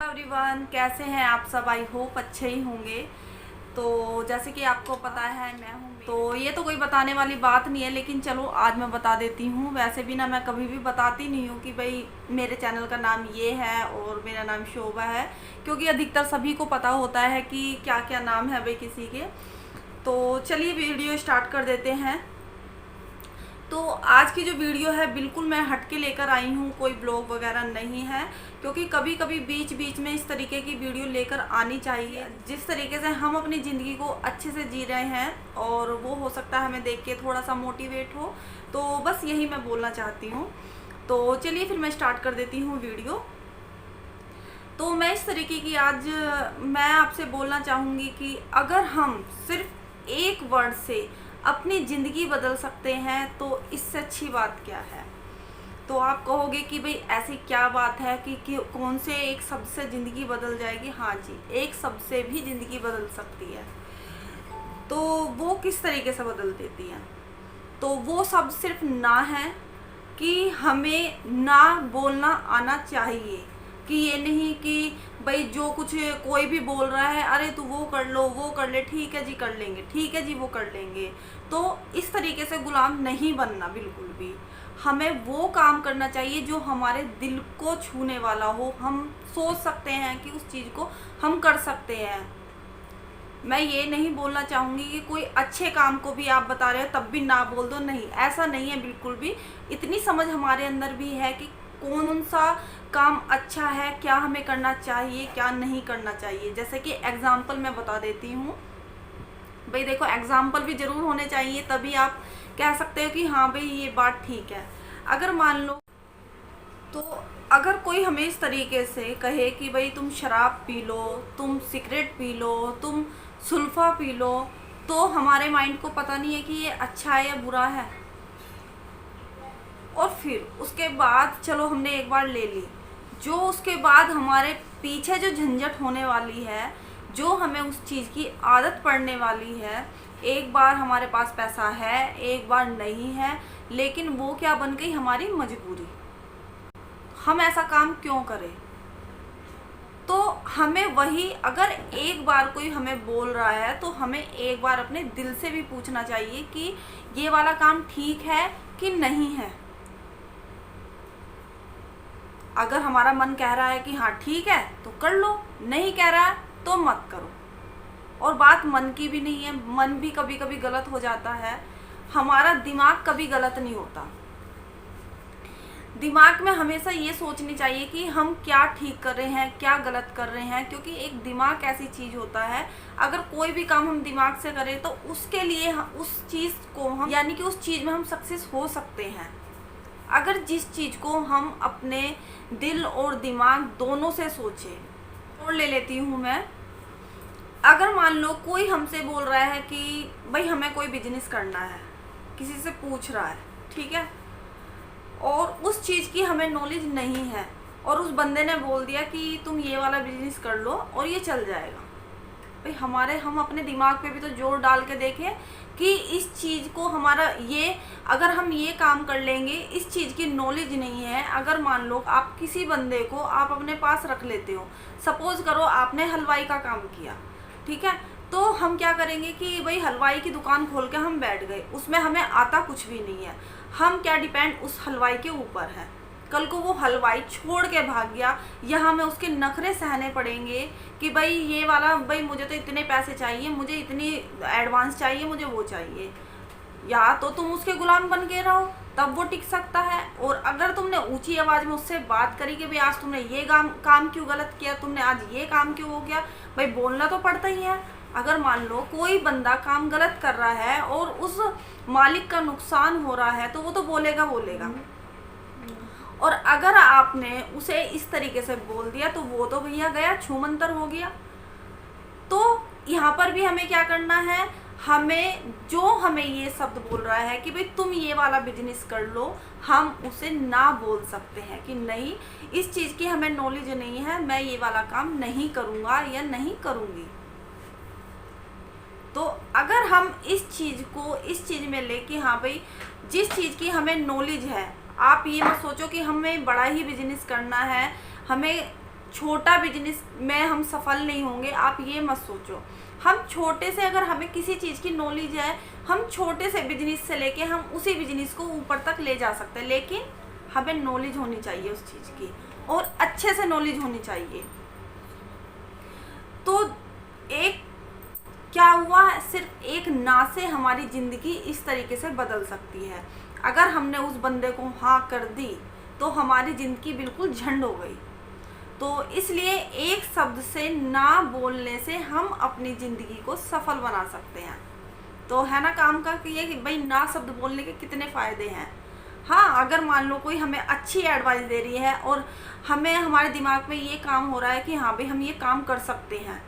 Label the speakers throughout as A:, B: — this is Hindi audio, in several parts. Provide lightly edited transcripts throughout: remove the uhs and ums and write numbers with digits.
A: एवरीवन, कैसे हैं आप सब? आई होप अच्छे ही होंगे। तो जैसे कि आपको पता है मैं हूँ, तो ये तो कोई बताने वाली बात नहीं है, लेकिन चलो आज मैं बता देती हूँ। वैसे भी ना मैं कभी भी बताती नहीं हूँ कि भाई मेरे चैनल का नाम ये है और मेरा नाम शोभा है, क्योंकि अधिकतर सभी को पता होता है कि क्या क्या नाम है भाई किसी के। तो चलिए वीडियो स्टार्ट कर देते हैं। तो आज की जो वीडियो है बिल्कुल मैं हट के लेकर आई हूँ, कोई ब्लॉग वगैरह नहीं है, क्योंकि कभी कभी बीच बीच में इस तरीके की वीडियो लेकर आनी चाहिए। जिस तरीके से हम अपनी ज़िंदगी को अच्छे से जी रहे हैं और वो हो सकता है हमें देख के थोड़ा सा मोटिवेट हो, तो बस यही मैं बोलना चाहती हूँ। तो चलिए फिर मैं स्टार्ट कर देती हूँ वीडियो। तो मैं इस तरीके की आज मैं आपसे बोलना चाहूँगी कि अगर हम सिर्फ एक वर्ड से अपनी ज़िंदगी बदल सकते हैं तो इससे अच्छी बात क्या है। तो आप कहोगे कि भाई ऐसी क्या बात है कि कौन से एक शब्द से ज़िंदगी बदल जाएगी। हाँ जी, एक शब्द से भी ज़िंदगी बदल सकती है। तो वो किस तरीके से बदल देती है? तो वो शब्द सिर्फ ना है कि हमें ना बोलना आना चाहिए, कि ये नहीं कि भाई जो कुछ कोई भी बोल रहा है, अरे तू वो कर लो वो कर ले, ठीक है जी कर लेंगे, ठीक है जी वो कर लेंगे। तो इस तरीके से गुलाम नहीं बनना बिल्कुल भी। हमें वो काम करना चाहिए जो हमारे दिल को छूने वाला हो, हम सोच सकते हैं कि उस चीज़ को हम कर सकते हैं। मैं ये नहीं बोलना चाहूँगी कि कोई अच्छे काम को भी आप बता रहे हो तब भी ना बोल दो, नहीं, ऐसा नहीं है बिल्कुल भी। इतनी समझ हमारे अंदर भी है कि कौन सा काम अच्छा है, क्या हमें करना चाहिए क्या नहीं करना चाहिए। जैसे कि एग्जाम्पल मैं बता देती हूँ भाई, देखो एग्जाम्पल भी ज़रूर होने चाहिए, तभी आप कह सकते हो कि हाँ भाई ये बात ठीक है। अगर मान लो, तो अगर कोई हमें इस तरीके से कहे कि भाई तुम शराब पी लो, तुम सिगरेट पी लो, तुम सुल्फा पी लो, तो हमारे माइंड को पता नहीं है कि ये अच्छा है या बुरा है। और फिर उसके बाद चलो हमने एक बार ले ली, जो उसके बाद हमारे पीछे जो झंझट होने वाली है, जो हमें उस चीज़ की आदत पड़ने वाली है। एक बार हमारे पास पैसा है, एक बार नहीं है, लेकिन वो क्या बन गई हमारी मजबूरी। हम ऐसा काम क्यों करें? तो हमें वही, अगर एक बार कोई हमें बोल रहा है तो हमें एक बार अपने दिल से भी पूछना चाहिए कि ये वाला काम ठीक है कि नहीं है। अगर हमारा मन कह रहा है कि हाँ ठीक है तो कर लो, नहीं कह रहा है तो मत करो। और बात मन की भी नहीं है, मन भी कभी कभी गलत हो जाता है, हमारा दिमाग कभी गलत नहीं होता। दिमाग में हमेशा ये सोचनी चाहिए कि हम क्या ठीक कर रहे हैं क्या गलत कर रहे हैं, क्योंकि एक दिमाग ऐसी चीज़ होता है, अगर कोई भी काम हम दिमाग से करें तो उसके लिए उस चीज़ को हम, यानी कि उस चीज़ में हम सक्सेस हो सकते हैं। अगर जिस चीज़ को हम अपने दिल और दिमाग दोनों से सोचें। और ले लेती हूँ मैं, अगर मान लो कोई हमसे बोल रहा है कि भाई हमें कोई बिजनेस करना है, किसी से पूछ रहा है, ठीक है, और उस चीज़ की हमें नॉलेज नहीं है, और उस बंदे ने बोल दिया कि तुम ये वाला बिजनेस कर लो और ये चल जाएगा। भाई हम अपने दिमाग पे भी तो जोर डाल के देखें कि इस चीज़ को हमारा ये, अगर हम ये काम कर लेंगे, इस चीज़ की नॉलेज नहीं है। अगर मान लो आप किसी बंदे को आप अपने पास रख लेते हो, सपोज करो आपने हलवाई का काम किया, ठीक है, तो हम क्या करेंगे कि भाई हलवाई की दुकान खोल के हम बैठ गए, उसमें हमें आता कुछ भी नहीं है, हम क्या डिपेंड उस हलवाई के ऊपर है। कल को वो हलवाई छोड़ के भाग गया, यहाँ हमें उसके नखरे सहने पड़ेंगे कि भाई ये वाला, भाई मुझे तो इतने पैसे चाहिए, मुझे इतनी एडवांस चाहिए, मुझे वो चाहिए। या तो तुम उसके गुलाम बन के रहो, तब वो टिक सकता है। और अगर तुमने ऊंची आवाज़ में उससे बात करी कि भाई आज तुमने ये काम क्यों गलत किया, तुमने आज ये काम क्यों हो गया, भाई बोलना तो पड़ता ही है। अगर मान लो कोई बंदा काम गलत कर रहा है और उस मालिक का नुकसान हो रहा है, तो वो तो बोलेगा बोलेगा। और अगर आपने उसे इस तरीके से बोल दिया तो वो तो भैया गया, छूमंतर हो गया। तो यहाँ पर भी हमें क्या करना है, हमें ये शब्द बोल रहा है कि भाई तुम ये वाला बिजनेस कर लो, हम उसे ना बोल सकते हैं कि नहीं, इस चीज़ की हमें नॉलेज नहीं है, मैं ये वाला काम नहीं करूँगा या नहीं करूँगी। तो अगर हम इस चीज़ में ले कि हाँ भाई जिस चीज़ की हमें नॉलेज है, आप ये मत सोचो कि हमें बड़ा ही बिजनेस करना है, हमें छोटा बिजनेस में हम सफल नहीं होंगे, आप ये मत सोचो। हम छोटे से, अगर हमें किसी चीज़ की नॉलेज है, हम छोटे से बिजनेस से लेके हम उसी बिजनेस को ऊपर तक ले जा सकते हैं, लेकिन हमें नॉलेज होनी चाहिए उस चीज़ की, और अच्छे से नॉलेज होनी चाहिए। तो एक क्या हुआ, सिर्फ एक ना से हमारी ज़िंदगी इस तरीके से बदल सकती है। अगर हमने उस बंदे को हाँ कर दी तो हमारी ज़िंदगी बिल्कुल झंड हो गई। तो इसलिए एक शब्द से ना बोलने से हम अपनी ज़िंदगी को सफल बना सकते हैं। तो है ना काम का कि ये कि भाई ना शब्द बोलने के कितने फ़ायदे हैं। हाँ, अगर मान लो कोई हमें अच्छी एडवाइस दे रही है और हमें हमारे दिमाग में ये काम हो रहा है कि हाँ भाई हम ये काम कर सकते हैं,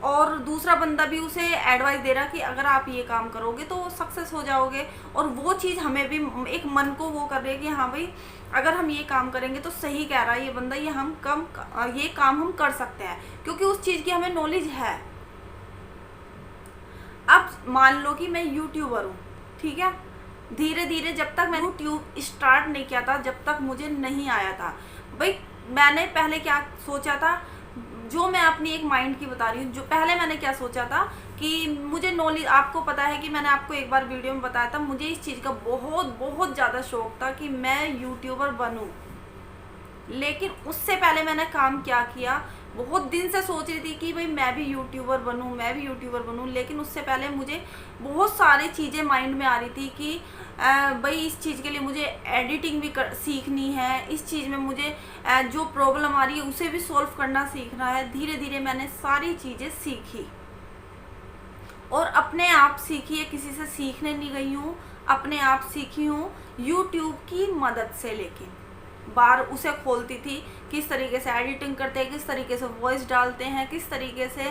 A: और दूसरा बंदा भी उसे एडवाइस दे रहा कि अगर आप ये काम करोगे तो सक्सेस हो जाओगे, और वो चीज़ हमें भी एक मन को वो कर रही है कि हाँ भाई अगर हम ये काम करेंगे तो सही कह रहा है ये बंदा, ये काम हम कर सकते हैं, क्योंकि उस चीज़ की हमें नॉलेज है। अब मान लो कि मैं यूट्यूबर हूँ, ठीक है, धीरे धीरे जब तक मैं यूट्यूब स्टार्ट नहीं किया था, जब तक मुझे नहीं आया था, भाई मैंने पहले क्या सोचा था, जो मैं अपनी एक माइंड की बता रही हूँ, जो पहले मैंने क्या सोचा था कि मुझे नॉलेज, आपको पता है कि मैंने आपको एक बार वीडियो में बताया था, मुझे इस चीज़ का बहुत बहुत ज़्यादा शौक था कि मैं यूट्यूबर बनूँ। लेकिन उससे पहले मैंने काम क्या किया, बहुत दिन से सोच रही थी कि भाई मैं भी यूट्यूबर बनूं, मैं भी यूट्यूबर बनूं, लेकिन उससे पहले मुझे बहुत सारी चीज़ें माइंड में आ रही थी कि भाई इस चीज़ के लिए मुझे एडिटिंग भी सीखनी है, इस चीज़ में मुझे जो प्रॉब्लम आ रही है उसे भी सॉल्व करना सीखना है। धीरे धीरे मैंने सारी चीज़ें सीखी और अपने आप सीखी है, किसी से सीखने नहीं गई हूँ, अपने आप सीखी हूँ यूट्यूब की मदद से। लेकिन बार उसे खोलती थी, किस तरीके से एडिटिंग करते हैं, किस तरीके से वॉइस डालते हैं, किस तरीके से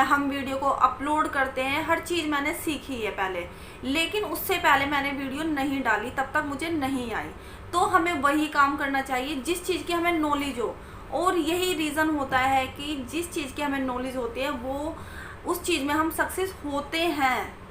A: हम वीडियो को अपलोड करते हैं, हर चीज़ मैंने सीखी है पहले। लेकिन उससे पहले मैंने वीडियो नहीं डाली, तब तक मुझे नहीं आई। तो हमें वही काम करना चाहिए जिस चीज़ की हमें नॉलेज हो, और यही रीज़न होता है कि जिस चीज़ की हमें नॉलेज होती है वो उस चीज़ में हम सक्सेस होते हैं।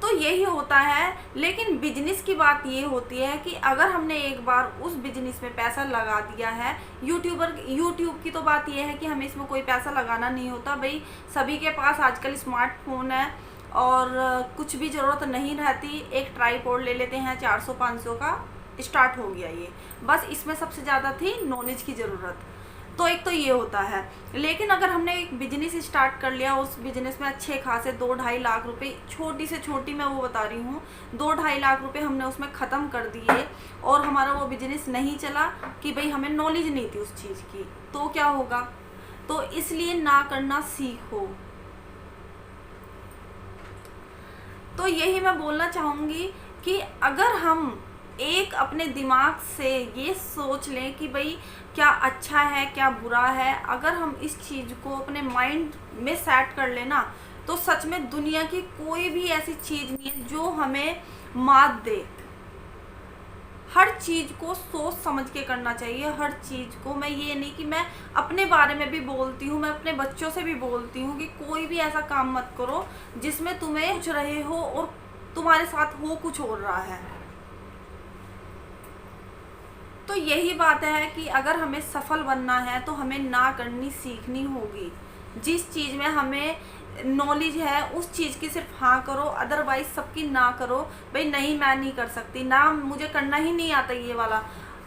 A: तो यही होता है। लेकिन बिजनेस की बात ये होती है कि अगर हमने एक बार उस बिजनेस में पैसा लगा दिया है, यूट्यूब की तो बात ये है कि हमें इसमें कोई पैसा लगाना नहीं होता। भाई सभी के पास आजकल स्मार्टफोन है और कुछ भी ज़रूरत नहीं रहती, एक ट्राइपॉड ले लेते हैं 400-500 का, स्टार्ट हो गया ये। बस इसमें सबसे ज़्यादा थी नॉलेज की ज़रूरत। तो एक तो ये होता है। लेकिन अगर हमने एक बिजनेस स्टार्ट कर लिया, उस बिजनेस में अच्छे खासे 2-2.5 लाख रुपए, छोटी से छोटी मैं वो बता रही हूँ, 2-2.5 लाख रुपए हमने उसमें ख़त्म कर दिए और हमारा वो बिजनेस नहीं चला कि भाई हमें नॉलेज नहीं थी उस चीज़ की, तो क्या होगा। तो इसलिए ना करना सीखो। तो यही मैं बोलना चाहूँगी कि अगर हम एक अपने दिमाग से ये सोच लें कि भाई क्या अच्छा है क्या बुरा है, अगर हम इस चीज़ को अपने माइंड में सेट कर लेना, तो सच में दुनिया की कोई भी ऐसी चीज़ नहीं है जो हमें मात दे। हर चीज़ को सोच समझ के करना चाहिए। हर चीज़ को, मैं ये नहीं कि मैं अपने बारे में भी बोलती हूँ, मैं अपने बच्चों से भी बोलती हूँ कि कोई भी ऐसा काम मत करो जिसमें तुम्हें कुछ रहे हो और तुम्हारे साथ हो कुछ हो रहा है। तो यही बात है कि अगर हमें सफल बनना है तो हमें ना करनी सीखनी होगी। जिस चीज़ में हमें नॉलेज है उस चीज़ की सिर्फ हाँ करो, अदरवाइज सबकी ना करो। भाई नहीं, मैं नहीं कर सकती, ना मुझे करना ही नहीं आता, ये वाला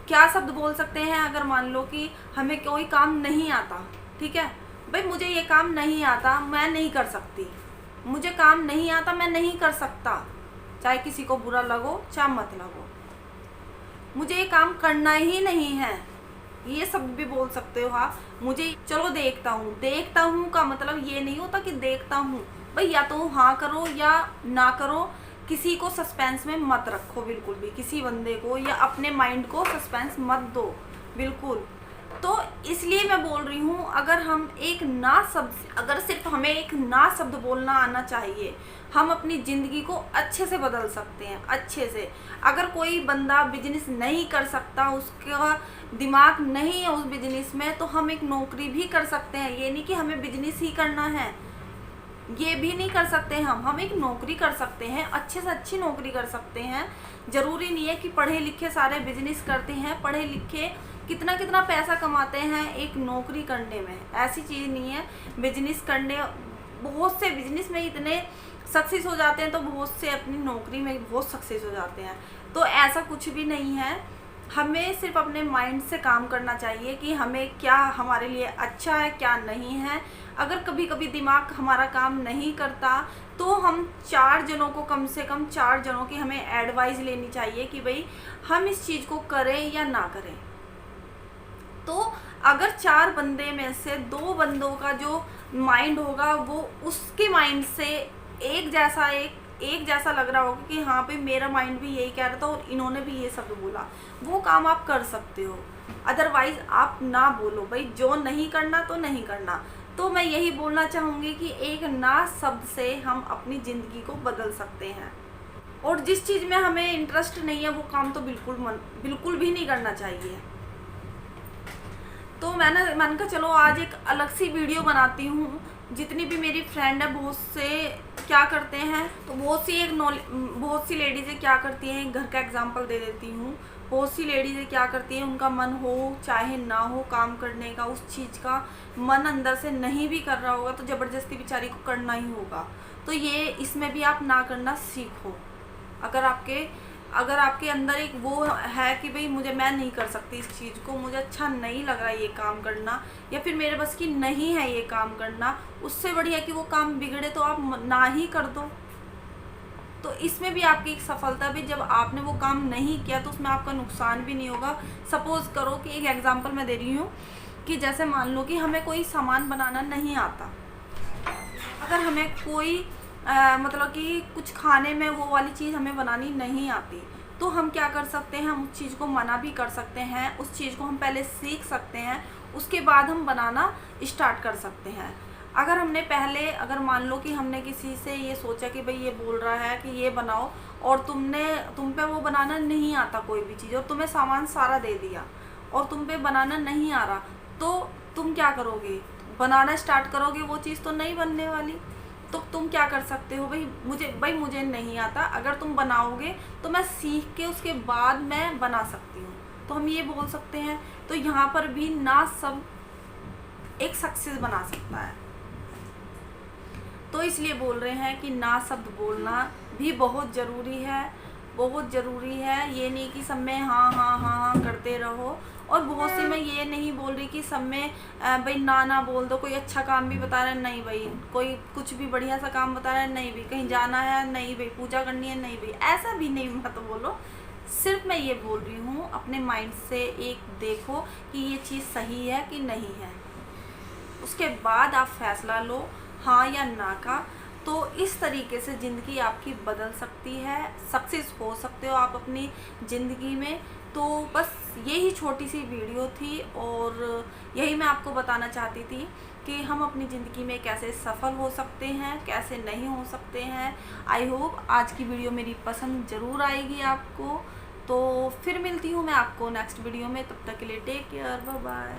A: क्या शब्द बोल सकते हैं। अगर मान लो कि हमें कोई काम नहीं आता, ठीक है, भाई मुझे ये काम नहीं आता, मैं नहीं कर सकती, मुझे काम नहीं आता, मैं नहीं कर सकता, चाहे किसी को बुरा लगो चाहे मत लगो, मुझे ये काम करना ही नहीं है, ये सब भी बोल सकते हो। हाँ, मुझे चलो देखता हूँ का मतलब ये नहीं होता कि देखता हूँ। भाई या तो हाँ करो या ना करो, किसी को सस्पेंस में मत रखो बिल्कुल भी, किसी बंदे को या अपने माइंड को सस्पेंस मत दो बिल्कुल। तो इसलिए मैं बोल रही हूँ, अगर हम एक ना शब्द, अगर सिर्फ हमें एक ना शब्द बोलना आना चाहिए, हम अपनी ज़िंदगी को अच्छे से बदल सकते हैं, अच्छे से। अगर कोई बंदा बिजनेस नहीं कर सकता, उसका दिमाग नहीं है उस बिजनेस में, तो हम एक नौकरी भी कर सकते हैं। ये नहीं कि हमें बिजनेस ही करना है, ये भी नहीं कर सकते हम एक नौकरी कर सकते हैं, अच्छे से अच्छी नौकरी कर सकते हैं। ज़रूरी नहीं है कि पढ़े लिखे सारे बिजनेस करते हैं, पढ़े लिखे कितना कितना पैसा कमाते हैं एक नौकरी करने में, ऐसी चीज़ नहीं है। बिजनेस करने, बहुत से बिजनेस में इतने सक्सेस हो जाते हैं तो बहुत से अपनी नौकरी में बहुत सक्सेस हो जाते हैं। तो ऐसा कुछ भी नहीं है। हमें सिर्फ अपने माइंड से काम करना चाहिए कि हमें क्या हमारे लिए अच्छा है क्या नहीं है। अगर कभी कभी दिमाग हमारा काम नहीं करता तो हम 4 जनों को, कम से कम 4 जनों की हमें एडवाइस लेनी चाहिए कि भाई हम इस चीज़ को करें या ना करें। तो अगर 4 बंदे में से 2 बंदों का जो माइंड होगा वो उसके माइंड से एक जैसा लग रहा होगा कि हाँ भाई मेरा माइंड भी यही कह रहा था और इन्होंने भी ये सब बोला, वो काम आप कर सकते हो। अदरवाइज आप ना बोलो भाई, जो नहीं करना तो नहीं करना। तो मैं यही बोलना चाहूँगी कि एक ना शब्द से हम अपनी ज़िंदगी को बदल सकते हैं। और जिस चीज़ में हमें इंटरेस्ट नहीं है वो काम तो बिल्कुल भी नहीं करना चाहिए। तो मैंने कहा चलो आज एक अलग सी वीडियो बनाती हूँ। जितनी भी मेरी फ्रेंड है, बहुत से क्या करते हैं, तो बहुत सी लेडीज़ें क्या करती हैं, घर का एग्जांपल दे देती हूँ। बहुत सी लेडीज़ें क्या करती हैं, उनका मन हो चाहे ना हो काम करने का, उस चीज़ का मन अंदर से नहीं भी कर रहा होगा तो ज़बरदस्ती बेचारी को करना ही होगा। तो ये इसमें भी आप ना करना सीखो। अगर आपके अंदर एक वो है कि भाई मैं नहीं कर सकती इस चीज़ को, मुझे अच्छा नहीं लग रहा ये काम करना, या फिर मेरे बस की नहीं है ये काम करना, उससे बढ़िया कि वो काम बिगड़े तो आप ना ही कर दो। तो इसमें भी आपकी एक सफलता भी, जब आपने वो काम नहीं किया तो उसमें आपका नुकसान भी नहीं होगा। सपोज़ करो कि एक एग्जांपल मैं दे रही हूँ कि जैसे मान लो कि हमें कोई सामान बनाना नहीं आता। अगर हमें कोई मतलब कि कुछ खाने में वो वाली चीज़ हमें बनानी नहीं आती तो हम क्या कर सकते हैं, हम उस चीज़ को मना भी कर सकते हैं। उस चीज़ को हम पहले सीख सकते हैं, उसके बाद हम बनाना स्टार्ट कर सकते हैं। अगर मान लो कि हमने किसी से ये सोचा कि भाई ये बोल रहा है कि ये बनाओ और तुम पे वो बनाना नहीं आता कोई भी चीज़, और तुम्हें सामान सारा दे दिया और तुम पे बनाना नहीं आ रहा, तो तुम क्या करोगे, बनाना स्टार्ट करोगे, वो चीज़ तो नहीं बनने वाली। तो तुम क्या कर सकते हो, मुझे नहीं आता, अगर तुम बनाओगे तो मैं सीख के उसके बाद मैं बना सकती हूँ, तो हम ये बोल सकते हैं। तो यहाँ पर भी ना सब एक सक्सेस बना सकता है। तो इसलिए बोल रहे हैं कि ना शब्द बोलना भी बहुत ज़रूरी है। ये नहीं कि सब में हाँ करते रहो। और बहुत से मैं ये नहीं बोल रही कि सब में भाई ना बोल दो। कोई अच्छा काम भी बता रहा है, नहीं भाई, कोई कुछ भी बढ़िया सा काम बता रहा है, नहीं भाई, कहीं जाना है, नहीं भाई, पूजा करनी है, नहीं भाई, ऐसा भी नहीं मत बोलो। सिर्फ मैं ये बोल रही हूँ, अपने माइंड से एक देखो कि ये चीज़ सही है कि नहीं है, उसके बाद आप फैसला लो हाँ या ना का। तो इस तरीके से ज़िंदगी आपकी बदल सकती है, सक्सेस हो सकते हो आप अपनी ज़िंदगी में। तो बस यही छोटी सी वीडियो थी और यही मैं आपको बताना चाहती थी कि हम अपनी ज़िंदगी में कैसे सफल हो सकते हैं, कैसे नहीं हो सकते हैं। आई होप आज की वीडियो मेरी पसंद ज़रूर आएगी आपको। तो फिर मिलती हूँ मैं आपको नेक्स्ट वीडियो में, तब तक के लिए टेक केयर, बाय बाय।